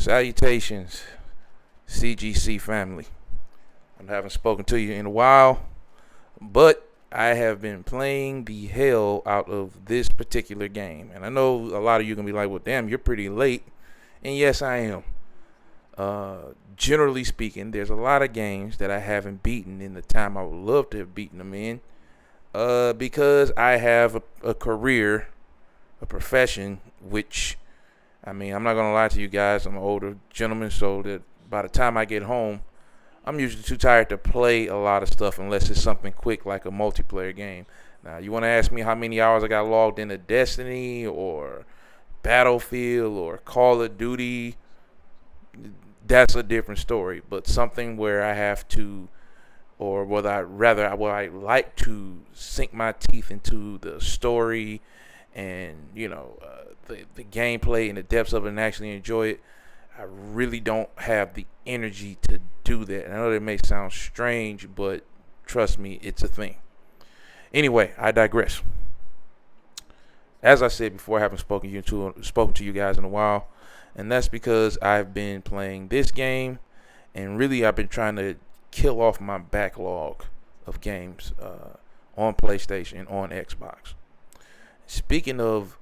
Salutations, CGC family. I haven't spoken to you in a while, but I have been playing the hell out of this particular game. And I know a lot of you are going to be like, well, damn, you're pretty late. And yes, I am. Generally speaking, there's a lot of games that I haven't beaten in the time I would love to have beaten them in. Because I have a career, a profession, which, I mean, I'm not going to lie to you guys. I'm an older gentleman, so that by the time I get home, I'm usually too tired to play a lot of stuff unless it's something quick like a multiplayer game. Now, you want to ask me how many hours I got logged into Destiny or Battlefield or Call of Duty? That's a different story. But something where I have to, or whether I like to sink my teeth into the story and, the gameplay and the depths of it and actually enjoy it, I really don't have the energy to do that. I know that may sound strange, but trust me, it's a thing. Anyway, I digress. As I said before, I haven't spoken to you guys in a while, and that's because I've been playing this game, and really I've been trying to kill off my backlog of games on PlayStation and on Xbox. Speaking of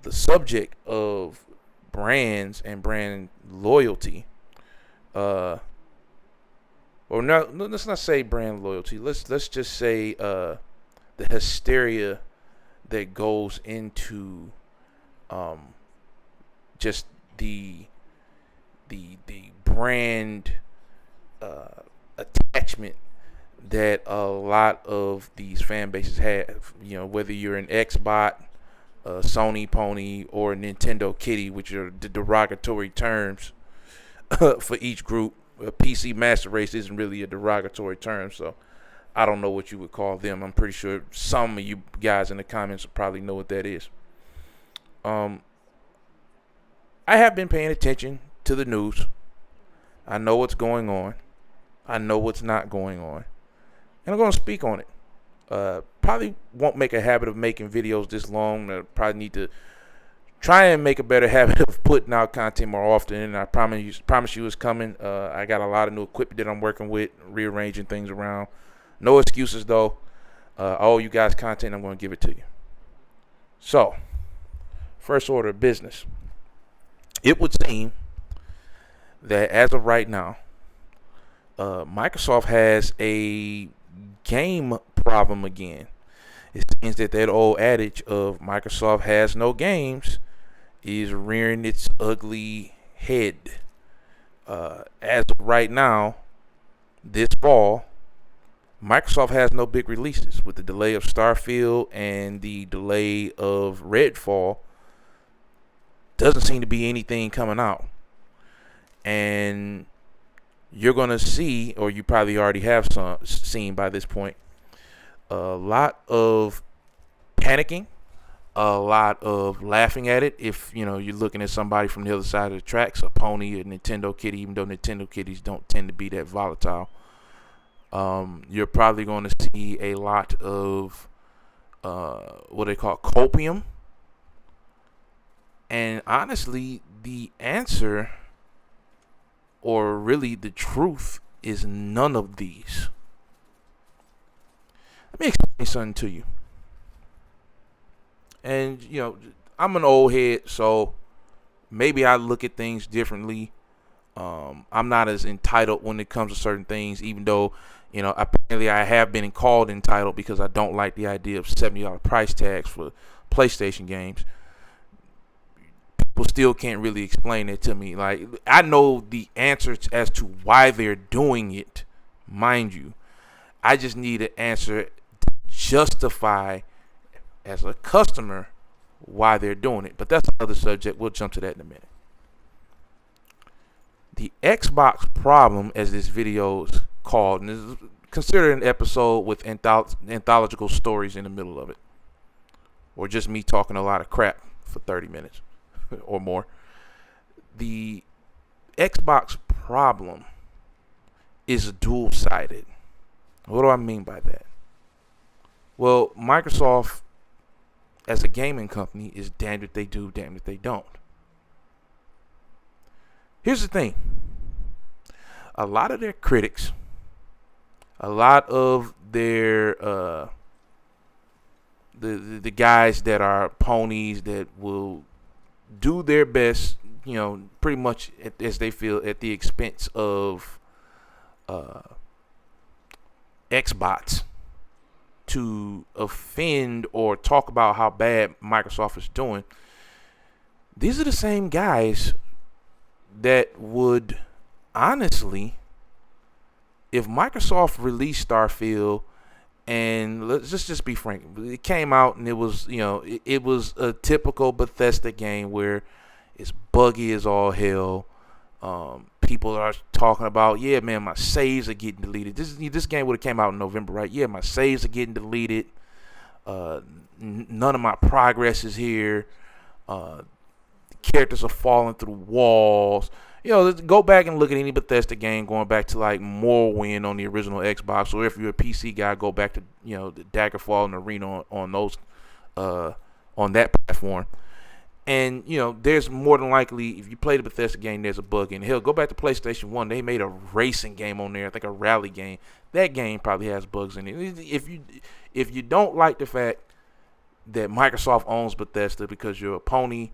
the subject of brands and brand loyalty, or no, let's not say brand loyalty. Let's just say the hysteria that goes into just the brand attachment that a lot of these fan bases have. Whether you're an Xbot, Sony Pony, or Nintendo Kitty, which are the derogatory terms for each group. PC Master Race isn't really a derogatory term, so I don't know what you would call them. I'm pretty sure some of you guys in the comments probably know what that is. I have been paying attention to the news. I know what's going on. I know what's not going on. And I'm going to speak on it. Probably won't make a habit of making videos this long. I probably need to try and make a better habit of putting out content more often. And I promise you it's coming. I got a lot of new equipment that I'm working with, rearranging things around. No excuses, though. I owe you guys content. I'm going to give it to you. So, first order of business. It would seem that as of right now, Microsoft has a game problem again. It seems that old adage of Microsoft has no games is rearing its ugly head. As of right now, this fall, Microsoft has no big releases. With the delay of Starfield and the delay of Redfall, doesn't seem to be anything coming out. And you're going to see, or you probably already have seen by this point, a lot of panicking, a lot of laughing at it. If you're looking at somebody from the other side of the tracks, a Pony, a Nintendo Kitty, even though Nintendo Kitties don't tend to be that volatile, you're probably going to see a lot of what they call copium. And honestly, the answer, or really the truth, is none of these. Let me explain something to you. And, I'm an old head, so maybe I look at things differently. I'm not as entitled when it comes to certain things, even though, apparently I have been called entitled because I don't like the idea of $70 price tags for PlayStation games. People still can't really explain it to me. Like, I know the answers as to why they're doing it, mind you. I just need an answer to justify as a customer why they're doing it. But that's another subject. We'll jump to that in a minute. The Xbox problem, as this video is called, and is considered an episode with anthological stories in the middle of it, or just me talking a lot of crap for 30 minutes or more. The Xbox problem is dual-sided. What do I mean by that? Well, Microsoft, as a gaming company, is damned if they do, damned if they don't. Here's the thing. A lot of their critics, a lot of their the guys that are ponies that will do their best, pretty much as they feel at the expense of Xbox to offend or talk about how bad Microsoft is doing. These are the same guys that would honestly, if Microsoft released Starfield, and let's just be frank, it came out and it was, it was a typical Bethesda game where it's buggy as all hell. People are talking about, yeah, man, my saves are getting deleted. This game would have came out in November, right? Yeah, my saves are getting deleted. None of my progress is here. Characters are falling through walls. Go back and look at any Bethesda game going back to like Morrowind on the original Xbox, or if you're a PC guy, go back to the Daggerfall and Arena on those on that platform. And there's more than likely, if you play the Bethesda game, there's a bug in it. Hell, go back to PlayStation 1. They made a racing game on there, I think a rally game. That game probably has bugs in it. If you don't like the fact that Microsoft owns Bethesda because you're a pony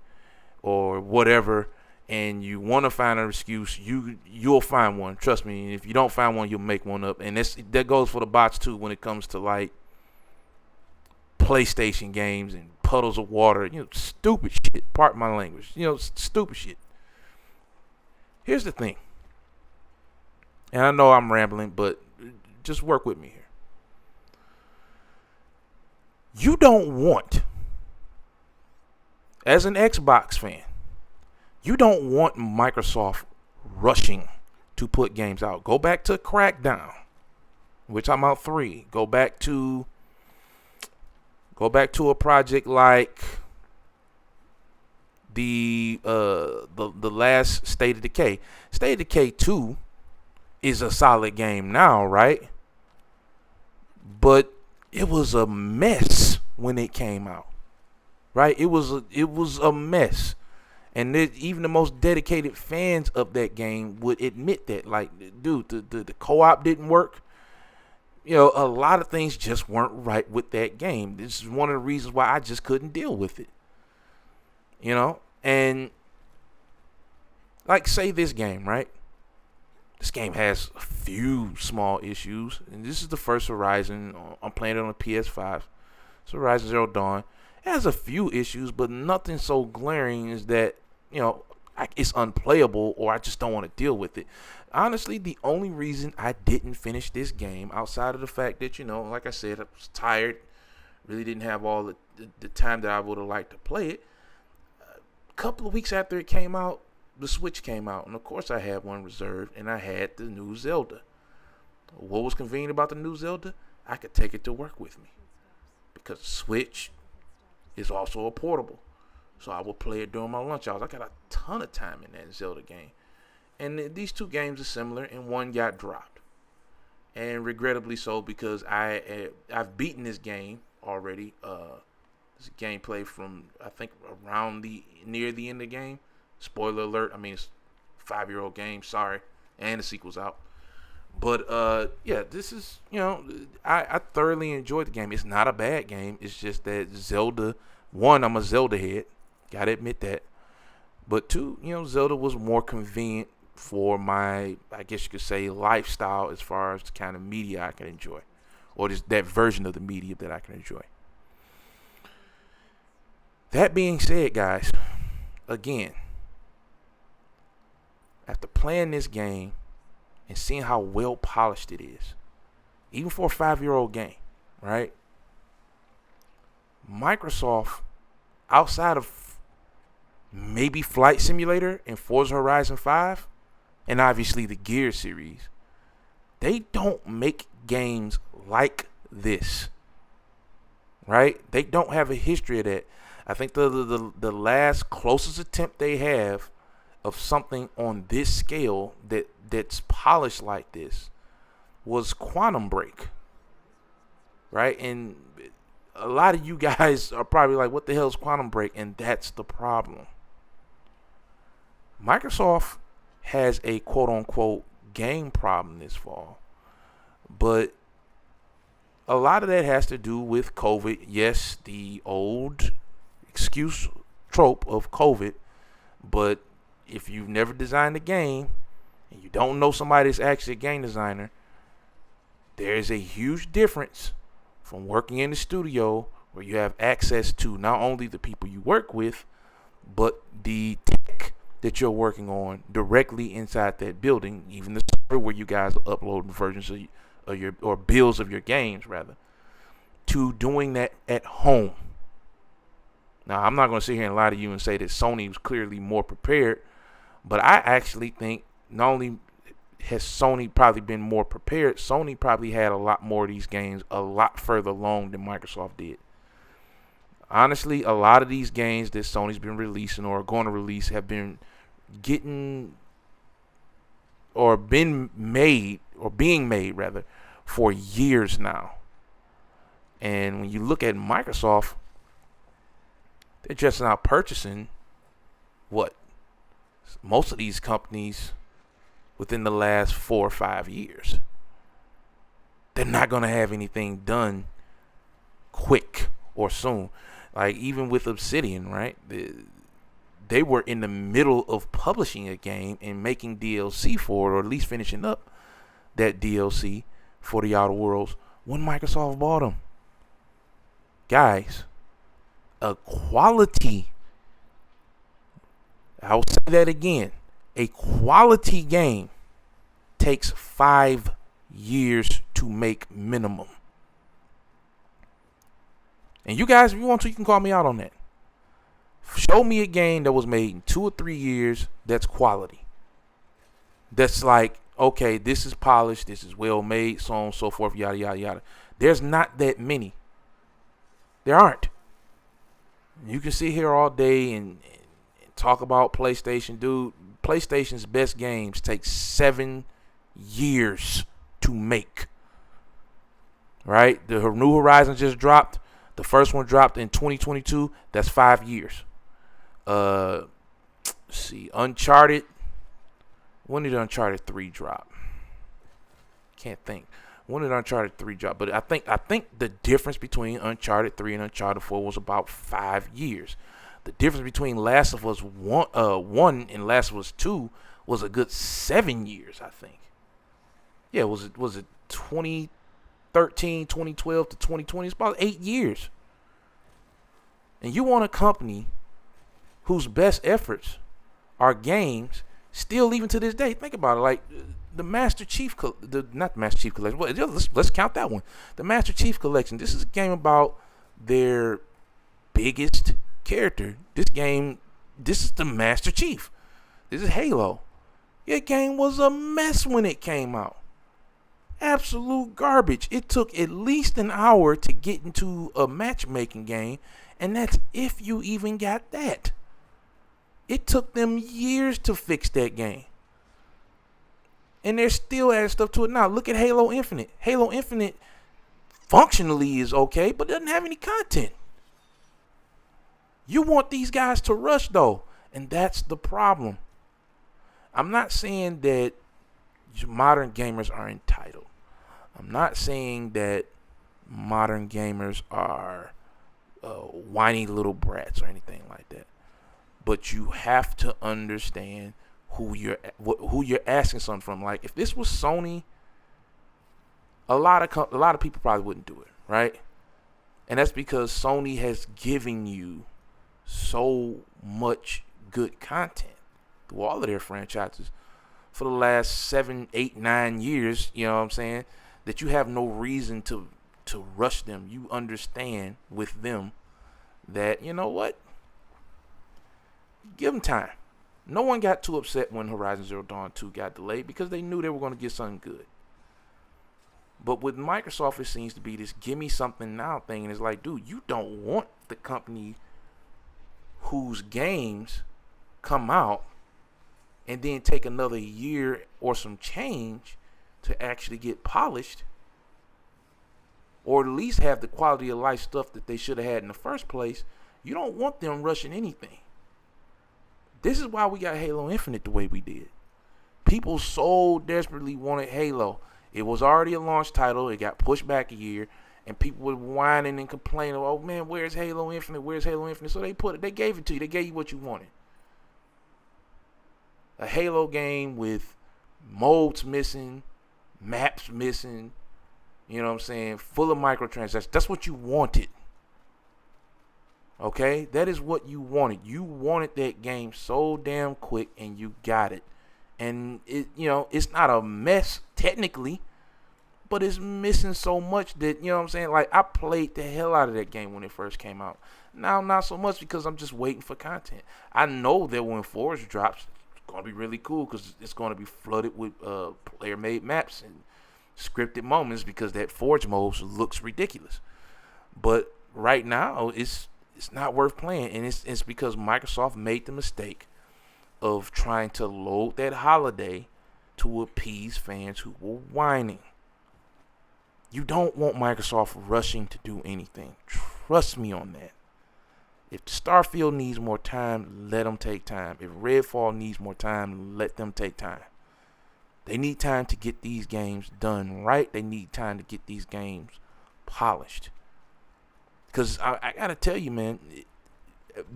or whatever, and you want to find an excuse, you'll find one. Trust me. If you don't find one, you'll make one up. And that goes for the bots too when it comes to like PlayStation games and puddles of water. Stupid shit. Pardon my language. Stupid shit. Here's the thing. And I know I'm rambling, but just work with me here. You don't want, as an Xbox fan, you don't want Microsoft rushing to put games out. Go back to Crackdown. We're talking about 3. Go back to a project like the last State of Decay. State of Decay 2 is a solid game now, right? But it was a mess when it came out. Right? It was a mess. And even the most dedicated fans of that game would admit that. Like, dude, the co-op didn't work. A lot of things just weren't right with that game. This is one of the reasons why I just couldn't deal with it. And like, say this game, right? This game has a few small issues. And this is the first Horizon. I'm playing it on a PS5. It's Horizon Zero Dawn. It has a few issues, but nothing so glaring as that, it's unplayable or I just don't want to deal with it. Honestly, the only reason I didn't finish this game, outside of the fact that, like I said, I was tired, really didn't have all the time that I would have liked to play it. A couple of weeks after it came out, the Switch came out. And, of course, I had one reserved, and I had the new Zelda. What was convenient about the new Zelda? I could take it to work with me. Because Switch is also a portable. So I would play it during my lunch hours. I got a ton of time in that Zelda game. And these two games are similar, and one got dropped. And regrettably so, because I've beaten this game already. This gameplay from, I think, around near the end of the game. Spoiler alert. I mean, it's a 5-year-old game. Sorry. And the sequel's out. But, yeah, this is, I thoroughly enjoyed the game. It's not a bad game. It's just that Zelda, one, I'm a Zelda head. Gotta admit that. But two, Zelda was more convenient for my, I guess you could say, lifestyle as far as the kind of media I can enjoy. Or just that version of the media that I can enjoy. That being said, guys, again, after playing this game and seeing how well polished it is, even for a 5-year-old game, right? Microsoft, outside of maybe Flight Simulator and Forza Horizon 5, and obviously the Gears series, they don't make games like this, right? They don't have a history of that. I think the last closest attempt they have of something on this scale that's polished like this was Quantum Break, right? And a lot of you guys are probably like, what the hell is Quantum Break? And that's the problem. Microsoft has a quote unquote game problem this fall. But a lot of that has to do with COVID. Yes, the old excuse trope of COVID. But if you've never designed a game and you don't know somebody that's actually a game designer, there's a huge difference from working in the studio where you have access to not only the people you work with, but the tech that you're working on directly inside that building, even the server where you guys are uploading versions of your, or builds of your games rather, to doing that at home. Now, I'm not going to sit here and lie to you and say that Sony was clearly more prepared, but I actually think not only has Sony probably been more prepared, Sony probably had a lot more of these games a lot further along than Microsoft did. Honestly, a lot of these games that Sony's been releasing or going to release have been getting or been made or being made rather for years now. And when you look at Microsoft, they're just now purchasing what? Most of these companies within the last 4 or 5 years. They're not going to have anything done quick or soon. Like even with Obsidian, right? They were in the middle of publishing a game and making DLC for it, or at least finishing up that DLC for the Outer Worlds when Microsoft bought them. Guys, a quality, I'll say that again, a quality game takes 5 years to make minimum. And you guys, if you want to, you can call me out on that. Show me a game that was made in 2 or 3 years that's quality. That's like, okay, this is polished, this is well made, so on and so forth, yada, yada, yada. There's not that many. There aren't. You can sit here all day and talk about PlayStation. Dude, PlayStation's best games take 7 years to make. Right? The New Horizon just dropped. The first one dropped in 2022. That's 5 years. Let's see. Uncharted. When did Uncharted 3 drop? Can't think. When did Uncharted 3 drop? But I think the difference between Uncharted 3 and Uncharted 4 was about 5 years. The difference between Last of Us 1 and Last of Us 2 was a good 7 years, I think. Yeah, was it 2013, 2012 to 2020? It's about 8 years. And you want a company whose best efforts are games, still even to this day. Think about it, like the Master Chief, not the Master Chief Collection. Well, let's count that one. The Master Chief Collection. This is a game about their biggest character. This is the Master Chief. This is Halo. Your game was a mess when it came out. Absolute garbage. It took at least an hour to get into a matchmaking game, and that's if you even got that. It took them years to fix that game. And they're still adding stuff to it now. Look at Halo Infinite. Halo Infinite functionally is okay, but doesn't have any content. You want these guys to rush, though, and that's the problem. I'm not saying that modern gamers are entitled. I'm not saying that modern gamers are whiny little brats or anything like that. But you have to understand who you're asking something from. Like if this was Sony, a lot of people probably wouldn't do it, right? And that's because Sony has given you so much good content through all of their franchises for the last 7, 8, 9 years, you know what I'm saying, that you have no reason to rush them. You understand with them that, you know what, give them time. No one got too upset when Horizon Zero Dawn 2 got delayed because they knew they were going to get something good. But with Microsoft, it seems to be this give me something now thing. And it's like, dude, you don't want the company whose games come out and then take another year or some change to actually get polished, or at least have the quality of life stuff that they should have had in the first place. You don't want them rushing anything. This is why we got Halo Infinite the way we did. People so desperately wanted Halo. It was already a launch title. It got pushed back a year, and people were whining and complaining, "Oh man, where's Halo Infinite? Where's Halo Infinite?" So they gave it to you. They gave you what you wanted. A Halo game with modes missing, maps missing, you know what I'm saying, full of microtransactions. That's what you wanted. Okay? That is what you wanted. You wanted that game so damn quick, and you got it. And it's not a mess technically, but it's missing so much that, you know what I'm saying, like I played the hell out of that game when it first came out. Now not so much because I'm just waiting for content. I know that when Forge drops, it's gonna be really cool because it's gonna be flooded with player-made maps and scripted moments because that Forge mode looks ridiculous. But right now, it's not worth playing, and it's because Microsoft made the mistake of trying to load that holiday to appease fans who were whining. You don't want Microsoft rushing to do anything. Trust me on that. If Starfield needs more time, let them take time. If Redfall needs more time, let them take time. They need time to get these games done right. They need time to get these games polished. Because I got to tell you, man,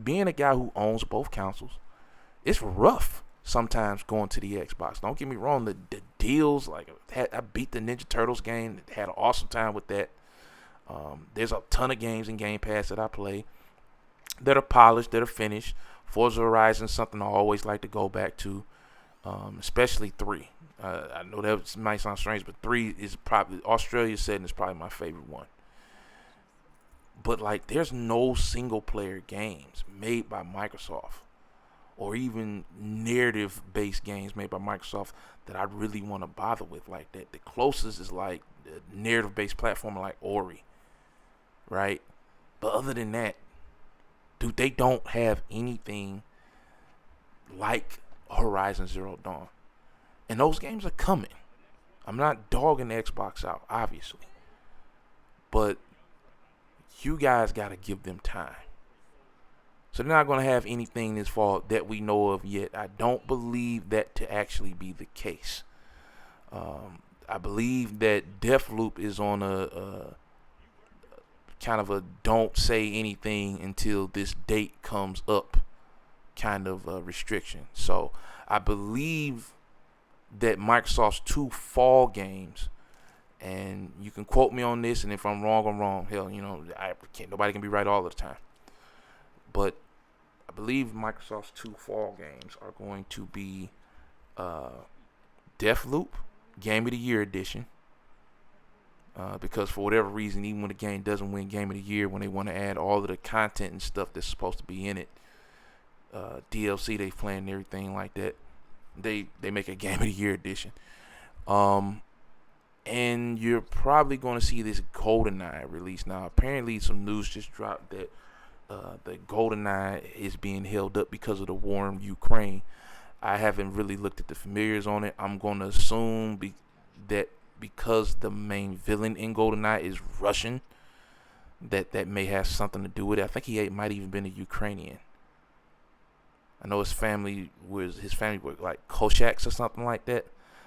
being a guy who owns both consoles, it's rough sometimes going to the Xbox. Don't get me wrong, the deals, like I beat the Ninja Turtles game, had an awesome time with that. There's a ton of games in Game Pass that I play that are polished, that are finished. Forza Horizon is something I always like to go back to, especially 3. I know that might sound strange, but 3 is probably, Australia setting is probably my favorite one. But like, there's no single player games made by Microsoft, or even narrative-based games made by Microsoft that I really want to bother with like that. The closest is like a narrative-based platform like Ori, right? But other than that, dude, they don't have anything like Horizon Zero Dawn. And those games are coming. I'm not dogging the Xbox out, obviously. But you guys got to give them time. So they're not going to have anything this fall that we know of yet. I don't believe that to actually be the case. I believe that Deathloop is on a kind of a don't say anything until this date comes up kind of restriction. So I believe that Microsoft's 2 fall games, and you can quote me on this, and if I'm wrong, I'm wrong. Hell, nobody can be right all the time. But I believe Microsoft's 2 fall games are going to be Deathloop, Game of the Year edition. Because for whatever reason, even when the game doesn't win Game of the Year, when they want to add all of the content and stuff that's supposed to be in it, DLC they plan and everything like that, they make a Game of the Year edition. And you're probably going to see this GoldenEye release. Now, apparently some news just dropped that the GoldenEye is being held up because of the war in Ukraine. I haven't really looked at the familiars on it. I'm going to assume that because the main villain in GoldenEye is Russian, that may have something to do with it. I think he might even been a Ukrainian. I know his family were like Cossacks or something like that.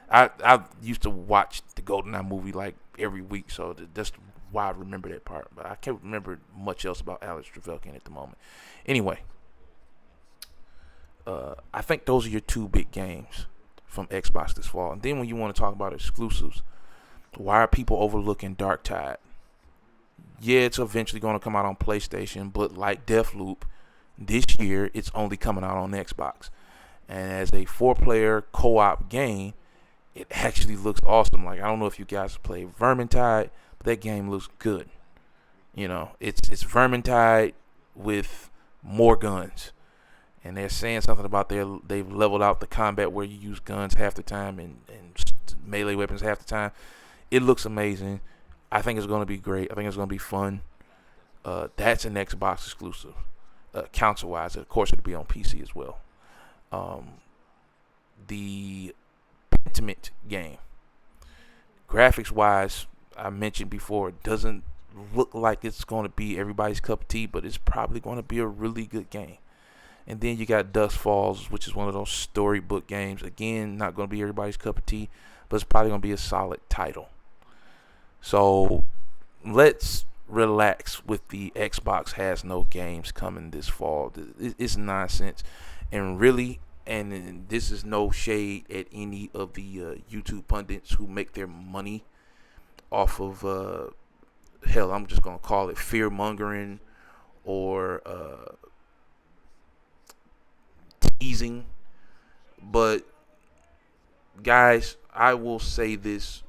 I used to watch the GoldenEye movie like every week, so that's why I remember that part. But I can't remember much else about Alex Trevelyan at the moment. Anyway, I think those are your 2 big games from Xbox this fall. And then when you want to talk about exclusives, why are people overlooking Darktide? Yeah, it's eventually going to come out on PlayStation, but like Deathloop, this year it's only coming out on Xbox. And as a 4-player co-op game, it actually looks awesome. Like, I don't know if you guys play Vermintide, but that game looks good. It's Vermintide with more guns. And they're saying something about they've leveled out the combat where you use guns half the time and melee weapons half the time. It looks amazing. I think it's going to be great. I think it's going to be fun. That's an Xbox exclusive, console-wise. Of course, it'll be on PC as well. The Pentiment game, graphics-wise, I mentioned before, it doesn't look like it's going to be everybody's cup of tea, but it's probably going to be a really good game. And then you got Dusk Falls, which is one of those storybook games. Again, not going to be everybody's cup of tea, but it's probably going to be a solid title. So let's relax with the Xbox has no games coming this fall. It's nonsense. And really, and this is no shade at any of the YouTube pundits who make their money off of, hell, I'm just going to call it fear mongering or teasing. But guys, I will say this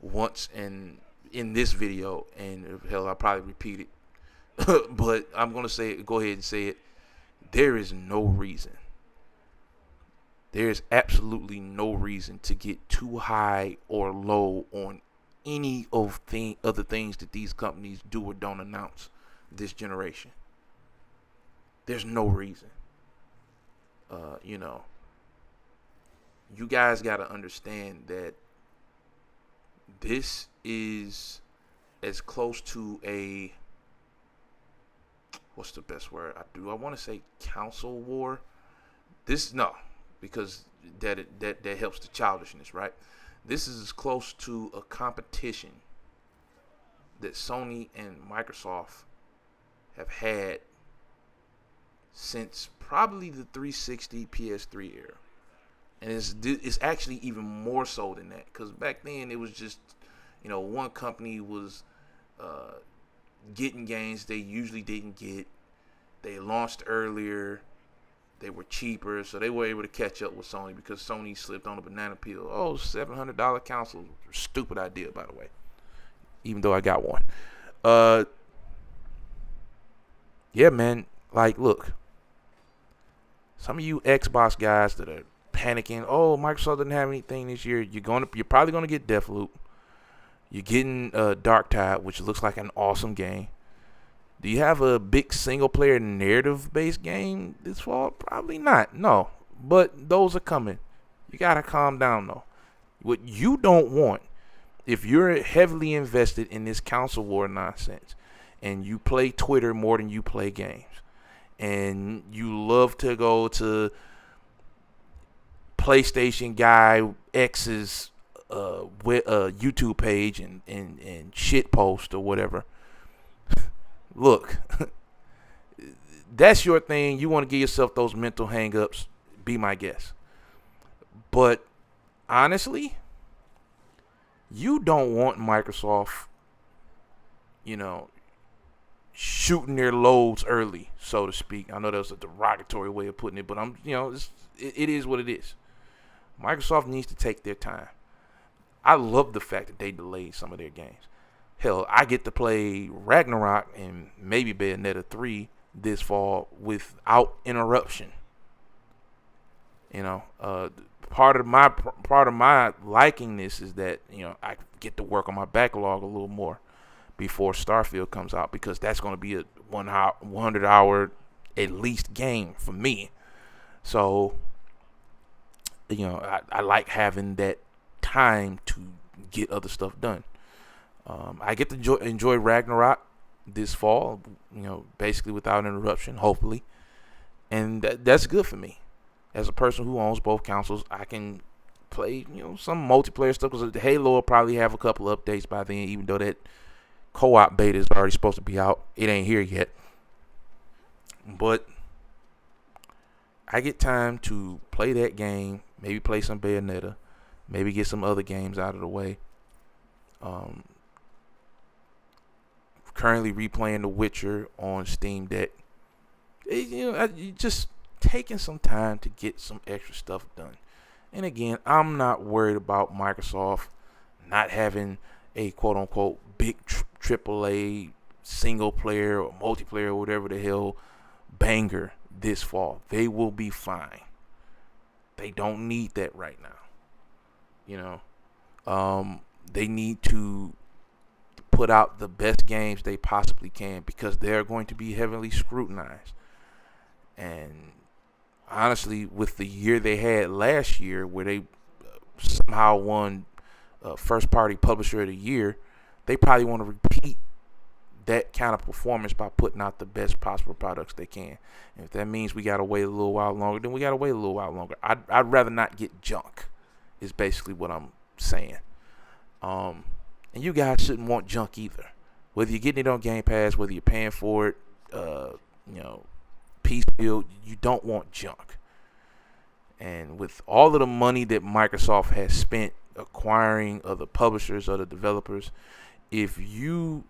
once and in this video, and hell, I'll probably repeat it, but I'm gonna say it. Go ahead and say it. There is no reason. There is absolutely no reason to get too high or low on any of the things that these companies do or don't announce this generation. There's no reason. You guys got to understand that this is as close to a, what's the best word? I want to say council war. Because that helps the childishness, right? This is as close to a competition that Sony and Microsoft have had since probably the 360 PS3 era. And it's actually even more so than that, because back then it was just, one company was getting games they usually didn't get. They launched earlier. They were cheaper, so they were able to catch up with Sony because Sony slipped on a banana peel. Oh, $700 console. Stupid idea, by the way. Even though I got one. Yeah, man. Like, look. Some of you Xbox guys that are panicking, oh, Microsoft doesn't have anything this year. You're probably gonna get Deathloop. You're getting Darktide, which looks like an awesome game. Do you have a big single-player narrative-based game this fall? Probably not, no. But those are coming. You got to calm down, though. What you don't want, if you're heavily invested in this console war nonsense, and you play Twitter more than you play games, and you love to go to PlayStation Guy X's YouTube page and shit post or whatever, look, that's your thing. You want to give yourself those mental hang-ups, be my guest. But honestly, you don't want Microsoft, shooting their loads early, so to speak. I know that was a derogatory way of putting it, but it is what it is. Microsoft needs to take their time. I love the fact that they delayed some of their games. Hell, I get to play Ragnarok and maybe Bayonetta 3 this fall without interruption. Part of my liking this is that I get to work on my backlog a little more before Starfield comes out, because that's going to be a 100-hour at least game for me. So I like having that time to get other stuff done. I get to enjoy Ragnarok this fall, basically without interruption, hopefully. And that's good for me. As a person who owns both consoles, I can play, some multiplayer stuff, because Halo will probably have a couple updates by then, even though that co-op beta is already supposed to be out. It ain't here yet. But I get time to play that game, maybe play some Bayonetta, maybe get some other games out of the way. Currently replaying The Witcher on Steam Deck. Just taking some time to get some extra stuff done. And again, I'm not worried about Microsoft not having a quote-unquote big AAA single-player or multiplayer or whatever the hell banger this fall. They will be fine. They don't need that right now. They need to put out the best games they possibly can, because they're going to be heavily scrutinized. And honestly, with the year they had last year, where they somehow won first party publisher of the year, they probably want to repeat that kind of performance by putting out the best possible products they can. And if that means we gotta wait a little while longer, then we gotta wait a little while longer. I'd rather not get junk. Is basically what I'm saying. And you guys shouldn't want junk either. Whether you're getting it on Game Pass, whether you're paying for it, piecemeal, you don't want junk. And with all of the money that Microsoft has spent acquiring other publishers, other developers, if you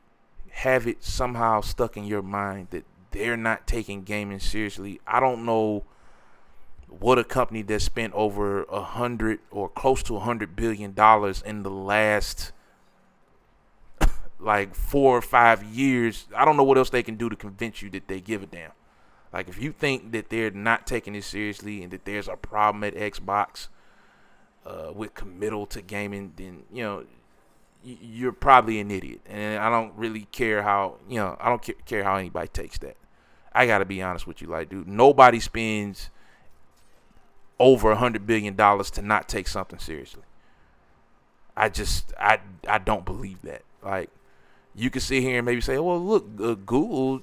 have it somehow stuck in your mind that they're not taking gaming seriously, I don't know what a company that spent over 100 or close to $100 billion in the last like 4 or 5 years, I don't know what else they can do to convince you that they give a damn. Like, if you think that they're not taking it seriously and that there's a problem at Xbox with committal to gaming, then, you're probably an idiot. And I don't really care how, I don't care how anybody takes that. I got to be honest with you. Like, dude, nobody spends over $100 billion to not take something seriously. I don't believe that. Like, you can sit here and maybe say, well, look, Google,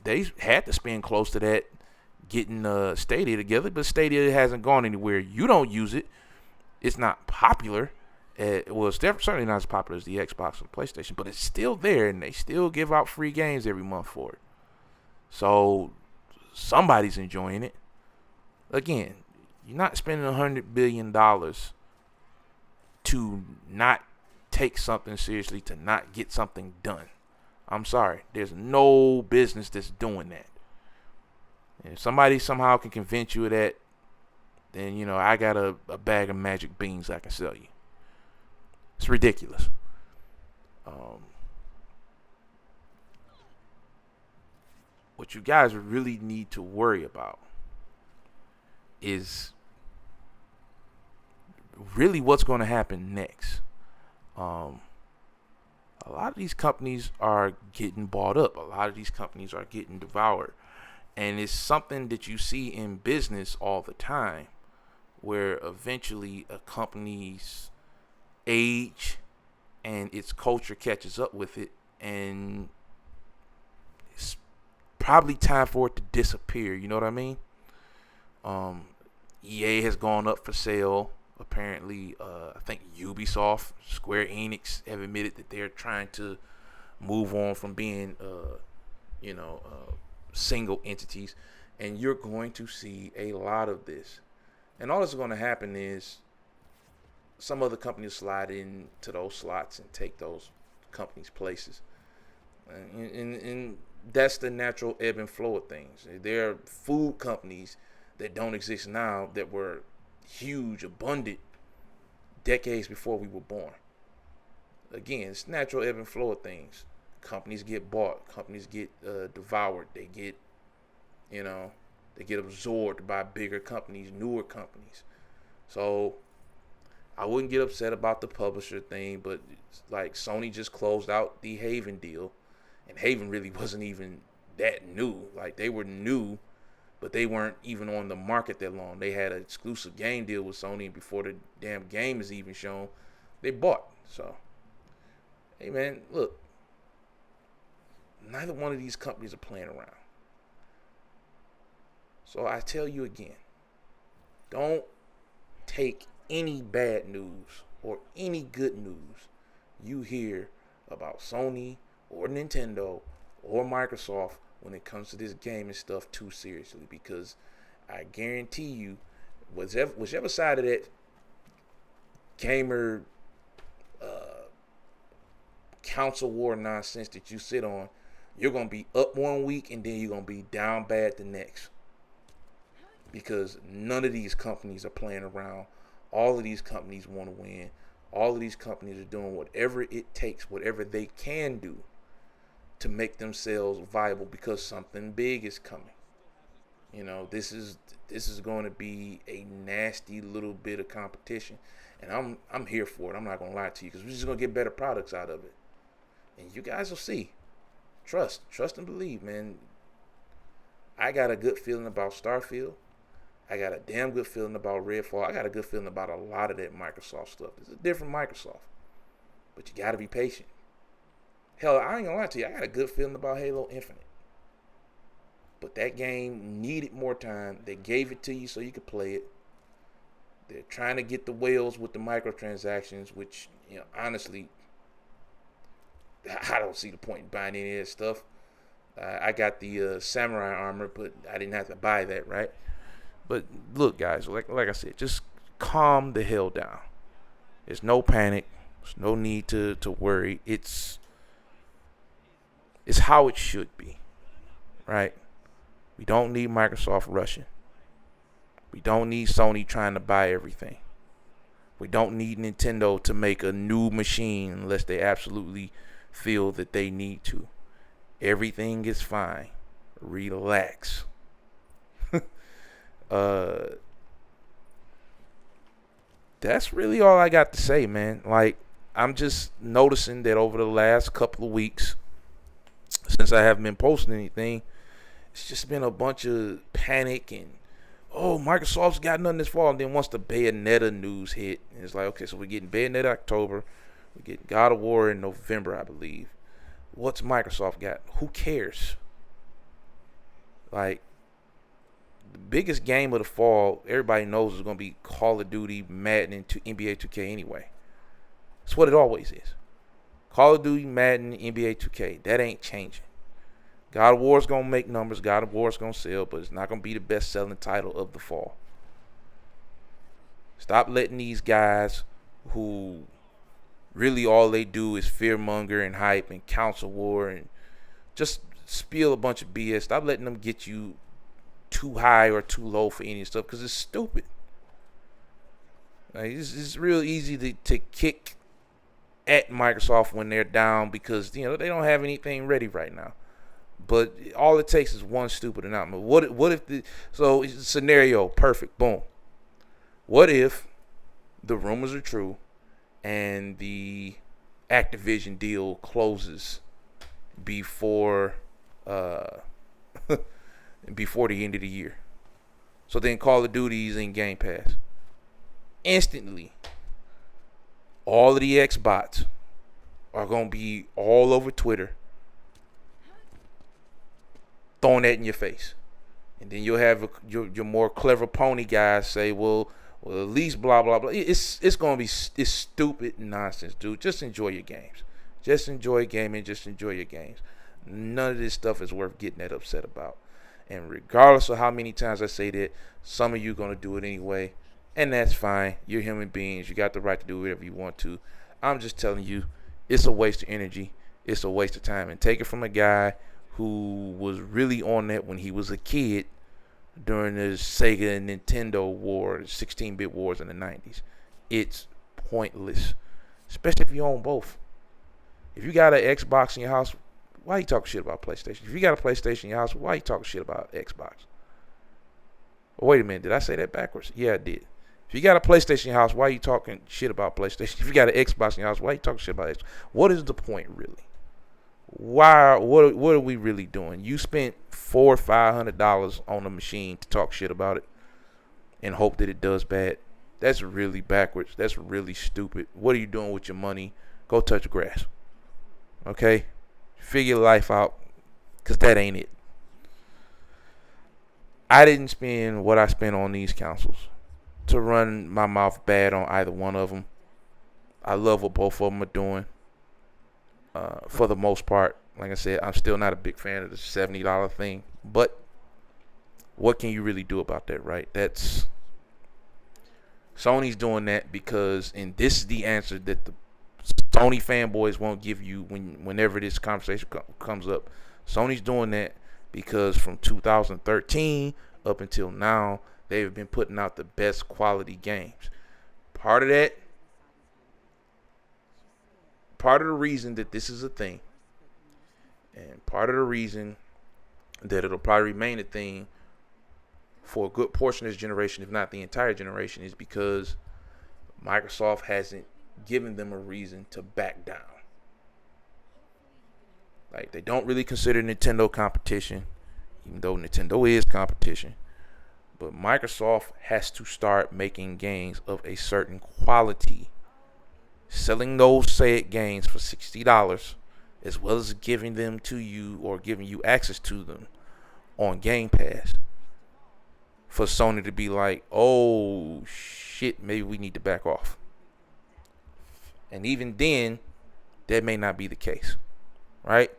they had to spend close to that getting Stadia together, but Stadia hasn't gone anywhere. You don't use it. It's not popular. It's certainly not as popular as the Xbox and PlayStation, but it's still there, and they still give out free games every month for it. So somebody's enjoying it. Again, you're not spending $100 billion to not take something seriously, to not get something done. I'm sorry. There's no business that's doing that. And if somebody somehow can convince you of that, then, I got a bag of magic beans I can sell you. It's ridiculous. What you guys really need to worry about is really what's going to happen next. A lot of these companies are getting bought up. A lot of these companies are getting devoured. And it's something that you see in business all the time, where eventually a company's age and its culture catches up with it, and it's probably time for it to disappear. You know what I mean? EA has gone up for sale. Apparently, I think Ubisoft, Square Enix have admitted that they're trying to move on from being, single entities. And you're going to see a lot of this. And all that's going to happen is some other companies slide into those slots and take those companies' places. And that's the natural ebb and flow of things. There are food companies that don't exist now that were huge, abundant decades before we were born. Again, it's natural ebb and flow of things. Companies get bought, companies get devoured, they get absorbed by bigger companies, newer companies. So I wouldn't get upset about the publisher thing, but it's like Sony just closed out the Haven deal, and Haven really wasn't even that new. Like, they were new, but they weren't even on the market that long. They had an exclusive game deal with Sony, and before the damn game is even shown, they bought. So, hey man, look, neither one of these companies are playing around. So I tell you again, don't take any bad news or any good news you hear about Sony or Nintendo or Microsoft when it comes to this gaming stuff too seriously, because I guarantee you, whichever side of that gamer council war nonsense that you sit on, you're going to be up one week and then you're going to be down bad the next, because none of these companies are playing around. All of these companies want to win. All of these companies are doing whatever it takes, whatever they can do to make themselves viable, because something big is coming. This is going to be a nasty little bit of competition, and I'm here for it. I'm not going to lie to you, because we're just going to get better products out of it, and you guys will see. Trust and believe, man. I got a good feeling about Starfield. I got a damn good feeling about Redfall. I got a good feeling about a lot of that Microsoft stuff. It's a different Microsoft, but you got to be patient. Hell, I ain't gonna lie to you. I got a good feeling about Halo Infinite. But that game needed more time. They gave it to you so you could play it. They're trying to get the whales with the microtransactions, which, honestly, I don't see the point in buying any of that stuff. I got the samurai armor, but I didn't have to buy that, right? But look, guys, like I said, just calm the hell down. There's no panic. There's no need to worry. It's how it should be, right? We don't need Microsoft rushing. We don't need Sony trying to buy everything. We don't need Nintendo to make a new machine unless they absolutely feel that they need to. Everything is fine. Relax. That's really all I got to say, man. Like, I'm just noticing that over the last couple of weeks, since I haven't been posting anything, it's just been a bunch of panic and, oh, Microsoft's got nothing this fall. And then once the Bayonetta news hit, it's like, okay, so we're getting Bayonetta October. We're getting God of War in November, I believe. What's Microsoft got? Who cares? Like, the biggest game of the fall, everybody knows, is going to be Call of Duty, Madden, and NBA 2K anyway. That's what it always is. Call of Duty, Madden, NBA 2K. That ain't changing. God of War is going to make numbers. God of War is going to sell, but it's not going to be the best-selling title of the fall. Stop letting these guys who really all they do is fearmonger and hype and counsel war and just spill a bunch of BS. Stop letting them get you too high or too low for any stuff, because it's stupid. Like, it's real easy to kick at Microsoft when they're down because they don't have anything ready right now. But all it takes is one stupid announcement. What if so scenario perfect, boom. What if the rumors are true and the Activision deal closes before before the end of the year? So then Call of Duty is in Game Pass. Instantly, all of the Xbots are going to be all over Twitter throwing that in your face. And then you'll have your more clever pony guys say, well, at least blah, blah, blah. It's going to be it's stupid nonsense, dude. Just enjoy your games. Just enjoy gaming. Just enjoy your games. None of this stuff is worth getting that upset about. And regardless of how many times I say that, some of you are going to do it anyway. And that's fine. You're human beings. You got the right to do whatever you want to. I'm just telling you, it's a waste of energy. It's a waste of time. And take it from a guy who was really on that when he was a kid during the Sega and Nintendo war, 16-bit wars in the 90s. It's pointless, especially if you own both. If you got an Xbox in your house, why are you talking shit about PlayStation? If you got a PlayStation in your house, why are you talking shit about Xbox? Oh, wait a minute, did I say that backwards? Yeah, I did. If you got a PlayStation in your house, why are you talking shit about PlayStation? If you got an Xbox in your house, why are you talking shit about Xbox? What is the point, really? Why? What are we really doing? You spent $400 or $500 on a machine to talk shit about it and hope that it does bad. That's really backwards. That's really stupid. What are you doing with your money? Go touch grass. Okay? Figure life out, because that ain't it. I didn't spend what I spent on these consoles to run my mouth bad on either one of them. I love what both of them are doing. For the most part, like I said, I'm still not a big fan of the $70 thing. But what can you really do about that, right? That's Sony's doing that because, and this is the answer that the Sony fanboys won't give you whenever this conversation comes up. Sony's doing that because from 2013 up until now, they've been putting out the best quality games. Part of the reason that this is a thing, and part of the reason that it'll probably remain a thing for a good portion of this generation, if not the entire generation, is because Microsoft hasn't given them a reason to back down. Like, they don't really consider Nintendo competition, even though Nintendo is competition. But Microsoft has to start making games of a certain quality. Selling those said games for $60 as well as giving them to you or giving you access to them on Game Pass, for Sony to be like, oh shit, maybe we need to back off. And even then, that may not be the case, right?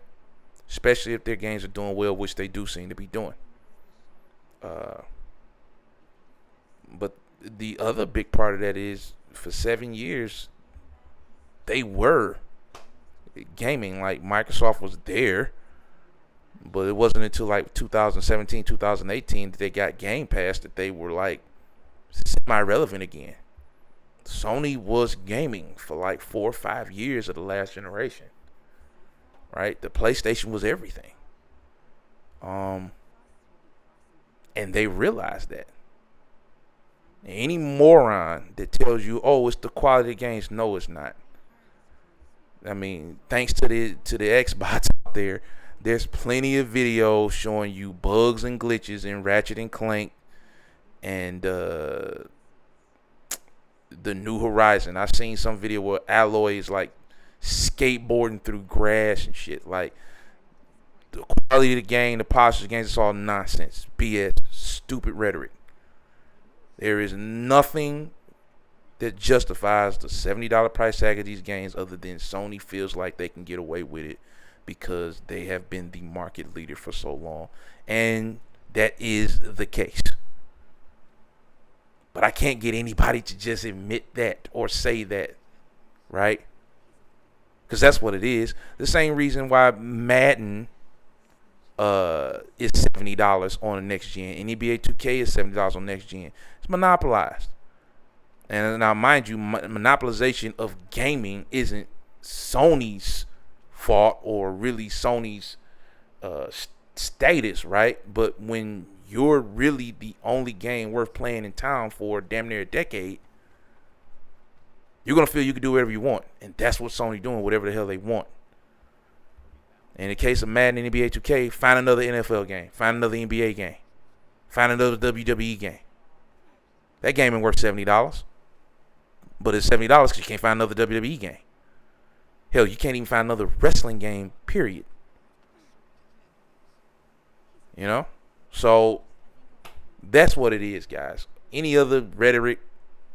Especially if their games are doing well, which they do seem to be doing. But the other big part of that is, for 7 years, they were gaming. Like, Microsoft was there, but it wasn't until like 2017, 2018 that they got Game Pass that they were like semi-relevant again. Sony was gaming for like 4 or 5 years of the last generation, right? The PlayStation was everything. And they realized that. Any moron that tells you, oh, it's the quality of games, no, it's not. I mean, thanks to the Xbox out there, there's plenty of videos showing you bugs and glitches in Ratchet and Clank and the New Horizon. I've seen some video where Aloy is like skateboarding through grass and shit. Like, the quality of the game, the posture of the games, it's all nonsense, BS, stupid rhetoric. There is nothing that justifies the $70 price tag of these games other than Sony feels like they can get away with it because they have been the market leader for so long. And that is the case. But I can't get anybody to just admit that or say that, right? Because that's what it is. The same reason why Madden is $70 on the next gen, and NBA 2K is $70 on next gen. It's monopolized. And now, mind you, monopolization of gaming isn't Sony's fault or really Sony's status, right? But when you're really the only game worth playing in town for damn near a decade, you're going to feel you can do whatever you want. And that's what Sony doing, whatever the hell they want. In the case of Madden and NBA 2K, find another NFL game. Find another NBA game. Find another WWE game. That game ain't worth $70. But it's $70 because you can't find another WWE game. Hell, you can't even find another wrestling game, period. You know? So, that's what it is, guys. Any other rhetoric,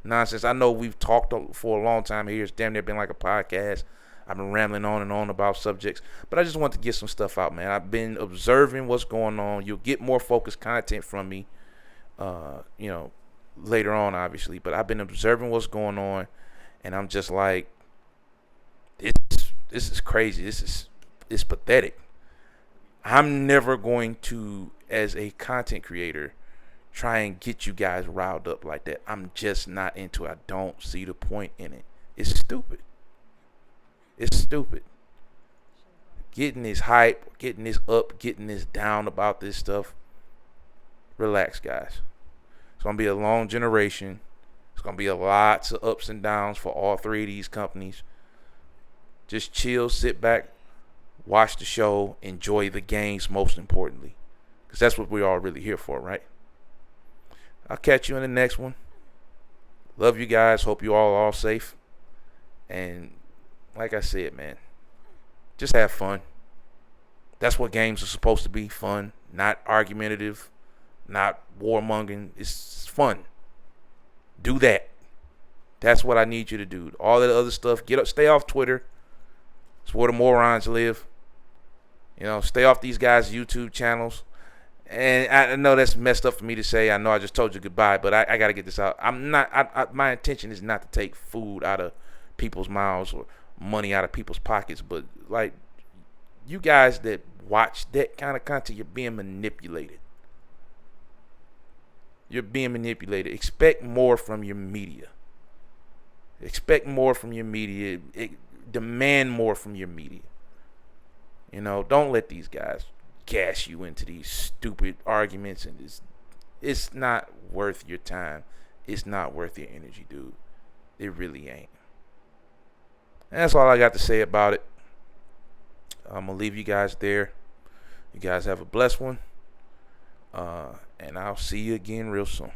nonsense. I know we've talked for a long time here. It's damn near been like a podcast. I've been rambling on and on about subjects, but I just want to get some stuff out, man. I've been observing what's going on. You'll get more focused content from me, later on, obviously. But I've been observing what's going on, and I'm just like, this is crazy. It's pathetic. I'm never going to, as a content creator, try and get you guys riled up like that. I'm just not into it. I don't see the point in it. It's stupid. It's stupid. Getting this hype, getting this up, getting this down about this stuff. Relax, guys. It's going to be a long generation. It's going to be lots of ups and downs for all three of these companies. Just chill, sit back, watch the show, enjoy the games most importantly. Because that's what we're all really here for, right? I'll catch you in the next one. Love you guys. Hope you all safe. And like I said, man, just have fun. That's what games are supposed to be, fun, not argumentative, not warmongering. It's fun. Do that. That's what I need you to do. All that other stuff, get up, stay off Twitter. It's where the morons live. You know, stay off these guys' YouTube channels. And I know that's messed up for me to say. I know I just told you goodbye, but I got to get this out. My intention is not to take food out of people's mouths or money out of people's pockets, but like, you guys that watch that kind of content, you're being manipulated. You're being manipulated. Expect more from your media. Expect more from your media. Demand more from your media. You know, don't let these guys gas you into these stupid arguments, and it's not worth your time. It's not worth your energy, dude. It really ain't. And that's all I got to say about it. I'm going to leave you guys there. You guys have a blessed one. And I'll see you again real soon.